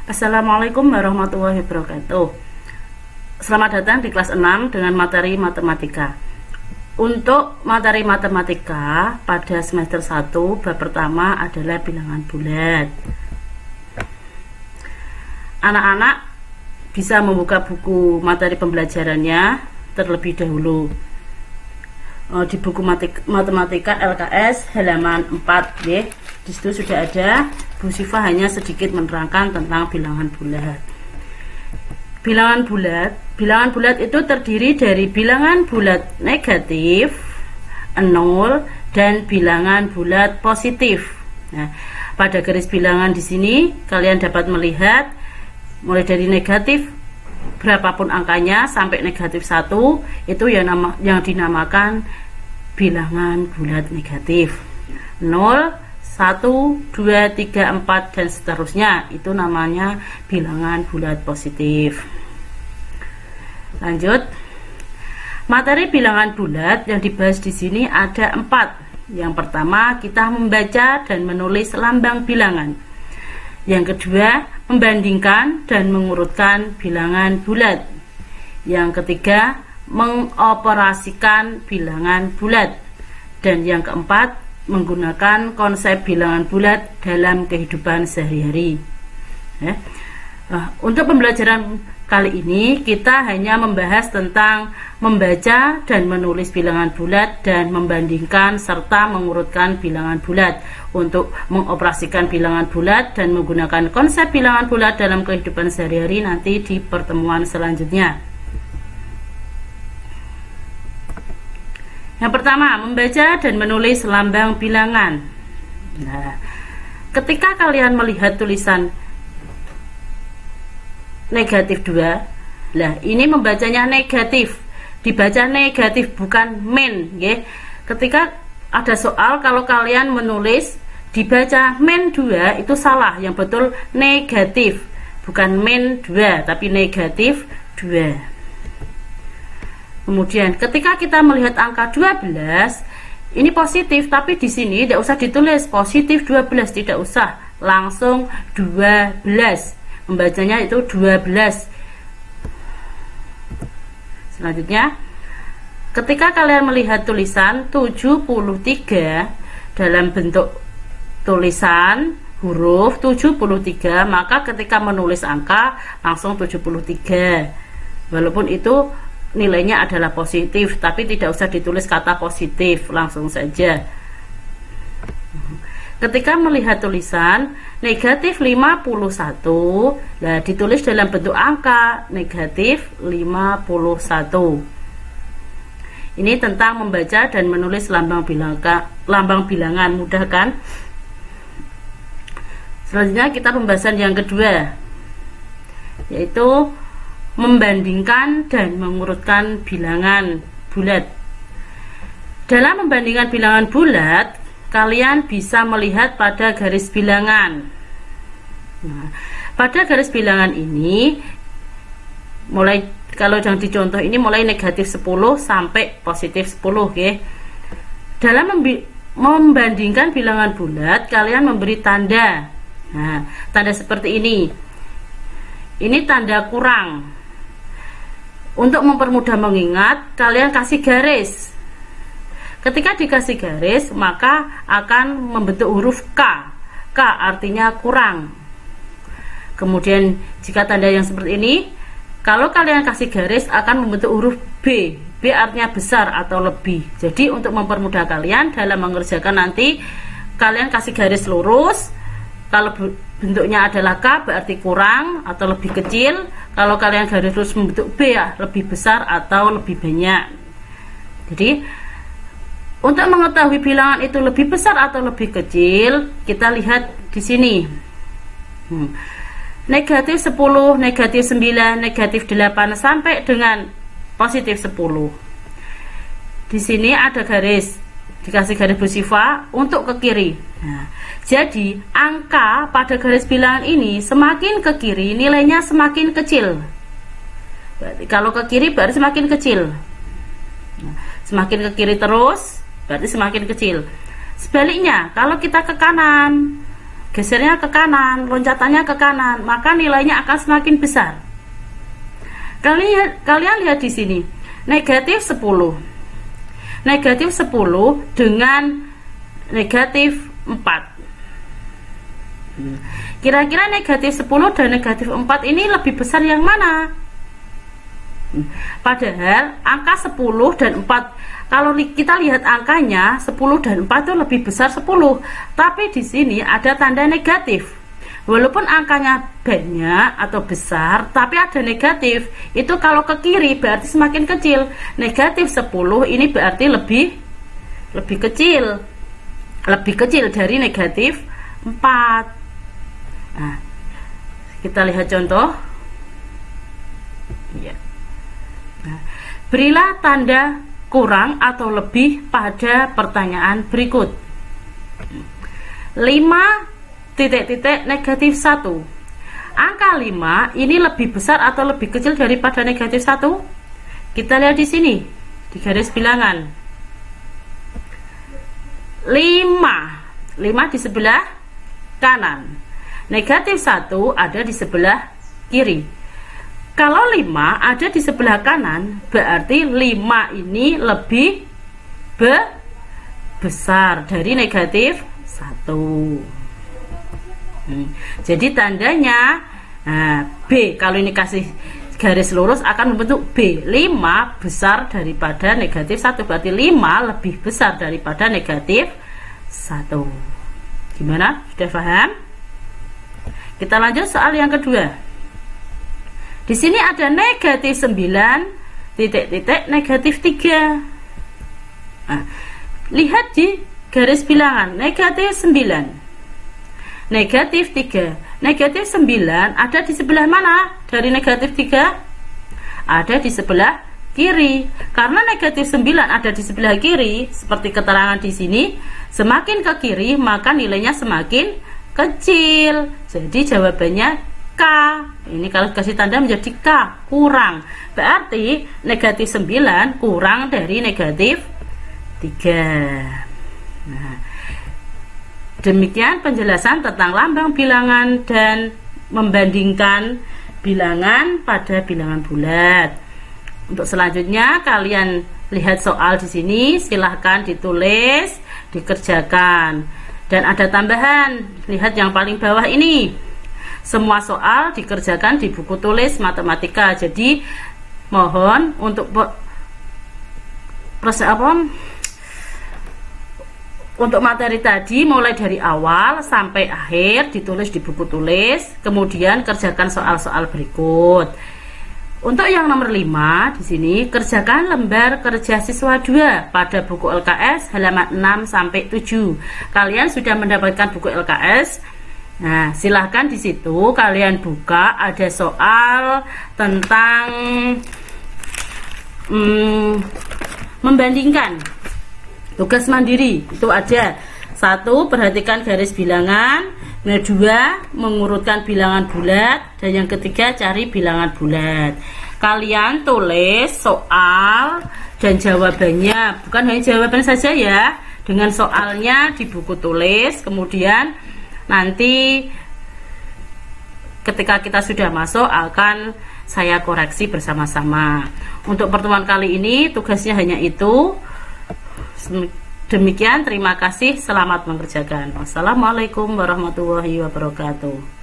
Assalamualaikum warahmatullahi wabarakatuh. Selamat datang di kelas 6 dengan materi matematika. Untuk materi matematika pada semester 1 bab pertama adalah bilangan bulat. Anak-anak bisa membuka buku materi pembelajarannya terlebih dahulu di buku matematika LKS halaman 4 ya. Di situ sudah ada. Bu Siva hanya sedikit menerangkan tentang bilangan bulat. Bilangan bulat itu terdiri dari bilangan bulat negatif, 0, dan bilangan bulat positif. Nah, pada garis bilangan di sini kalian dapat melihat mulai dari negatif berapapun angkanya sampai negatif 1 itu yang dinamakan bilangan bulat negatif. 0, 1, 2, 3, 4 dan seterusnya itu namanya bilangan bulat positif. Lanjut, materi bilangan bulat yang dibahas di sini ada 4. Yang pertama, kita membaca dan menulis lambang bilangan. Yang kedua, membandingkan dan mengurutkan bilangan bulat. Yang ketiga, mengoperasikan bilangan bulat. Dan yang keempat, menggunakan konsep bilangan bulat dalam kehidupan sehari-hari. Untuk pembelajaran kali ini kita hanya membahas tentang membaca dan menulis bilangan bulat dan membandingkan serta mengurutkan bilangan bulat. Untuk mengoperasikan bilangan bulat dan menggunakan konsep bilangan bulat dalam kehidupan sehari-hari nanti di pertemuan selanjutnya. Yang pertama, membaca dan menulis lambang bilangan. Nah, ketika kalian melihat tulisan negatif 2, lah ini membacanya negatif, dibaca negatif bukan min, ya. Ketika ada soal kalau kalian menulis dibaca min 2 itu salah, yang betul negatif, bukan min 2 tapi negatif 2. Kemudian ketika kita melihat angka 12 ini positif, tapi di sini tidak usah ditulis positif 12, tidak usah, langsung 12. Membacanya itu 12. Selanjutnya, ketika kalian melihat tulisan 73 dalam bentuk tulisan huruf 73, maka ketika menulis angka langsung 73. Walaupun itu nilainya adalah positif, tapi tidak usah ditulis kata positif, langsung saja. Ketika melihat tulisan negatif 51, nah ditulis dalam bentuk angka negatif 51. Ini tentang membaca dan menulis lambang bilangan, mudah kan? Selanjutnya kita pembahasan yang kedua, yaitu membandingkan dan mengurutkan bilangan bulat. Dalam membandingkan bilangan bulat, kalian bisa melihat pada garis bilangan. Nah, pada garis bilangan ini, mulai kalau yang dicontoh ini mulai negatif 10 sampai positif 10, ya. Dalam membandingkan bilangan bulat, kalian memberi tanda. Nah, tanda seperti ini. Ini tanda kurang. Untuk mempermudah mengingat, kalian kasih garis. Ketika dikasih garis, maka akan membentuk huruf K. K artinya kurang. Kemudian jika tanda yang seperti ini, kalau kalian kasih garis akan membentuk huruf B. B artinya besar atau lebih. Jadi untuk mempermudah kalian dalam mengerjakan nanti, kalian kasih garis lurus. Kalau bentuknya adalah K berarti kurang atau lebih kecil. Kalau kalian garis lurus membentuk B ya lebih besar atau lebih banyak. Jadi untuk mengetahui bilangan itu lebih besar atau lebih kecil, kita lihat di sini. Negatif 10, negatif 9, negatif 8 sampai dengan positif 10. Di sini ada garis, dikasih garis Bu Siva untuk ke kiri. Nah, jadi angka pada garis bilangan ini semakin ke kiri nilainya semakin kecil. Berarti kalau ke kiri berarti semakin kecil. Nah, semakin ke kiri terus berarti semakin kecil. Sebaliknya kalau kita ke kanan gesernya ke kanan, loncatannya ke kanan, maka nilainya akan semakin besar. Kalian lihat di sini, negatif 10. Negatif 10 dengan negatif 4. Kira-kira negatif 10 dan negatif 4 ini lebih besar yang mana? Padahal angka 10 dan 4, kalau kita lihat angkanya 10 dan 4 itu lebih besar 10, tapi di sini ada tanda negatif. Walaupun angkanya banyak atau besar, tapi ada negatif. Itu kalau ke kiri berarti semakin kecil. Negatif 10 ini berarti lebih kecil. Lebih kecil dari negatif 4. Nah, kita lihat contoh. Ya. Nah, berilah tanda kurang atau lebih pada pertanyaan berikut. 5 titik-titik negatif 1. Angka 5 ini lebih besar atau lebih kecil daripada negatif 1? Kita lihat di sini, di garis bilangan. 5 di sebelah kanan. Negatif 1 ada di sebelah kiri. Kalau 5 ada di sebelah kanan, berarti 5 ini lebih besar dari negatif 1. Jadi tandanya B, kalau ini kasih garis lurus akan membentuk B. 5 besar daripada negatif 1, berarti 5 lebih besar daripada negatif 1. Gimana? Sudah paham? Kita lanjut soal yang kedua. Di sini ada negatif 9 titik-titik negatif 3. Nah, lihat di garis bilangan, negatif 9, negatif 3. Negatif 9 ada di sebelah mana dari negatif 3? Ada di sebelah kiri. Karena negatif 9 ada di sebelah kiri, seperti keterangan di sini, semakin ke kiri maka nilainya semakin kecil. Jadi jawabannya K. Ini kalau kasih tanda menjadi K, kurang. Berarti negatif 9 kurang dari negatif 3. Nah, demikian penjelasan tentang lambang bilangan dan membandingkan bilangan pada bilangan bulat. Untuk selanjutnya kalian lihat soal di sini, silahkan ditulis, dikerjakan. Dan ada tambahan, lihat yang paling bawah ini. Semua soal dikerjakan di buku tulis matematika. Jadi mohon untuk untuk materi tadi mulai dari awal sampai akhir ditulis di buku tulis, kemudian kerjakan soal-soal berikut. Untuk yang nomor 5 di sini, kerjakan lembar kerja siswa 2 pada buku LKS halaman 6 sampai 7. Kalian sudah mendapatkan buku LKS. Nah, silahkan di situ kalian buka, ada soal tentang membandingkan tugas mandiri. Itu ada 1, perhatikan garis bilangan. Yang 2, mengurutkan bilangan bulat. Dan yang ketiga, cari bilangan bulat. Kalian tulis soal dan jawabannya, bukan hanya jawaban saja ya, dengan soalnya di buku tulis. Kemudian nanti ketika kita sudah masuk akan saya koreksi bersama-sama. Untuk pertemuan kali ini tugasnya hanya itu. Demikian, terima kasih, selamat mengerjakan. Wassalamualaikum warahmatullahi wabarakatuh.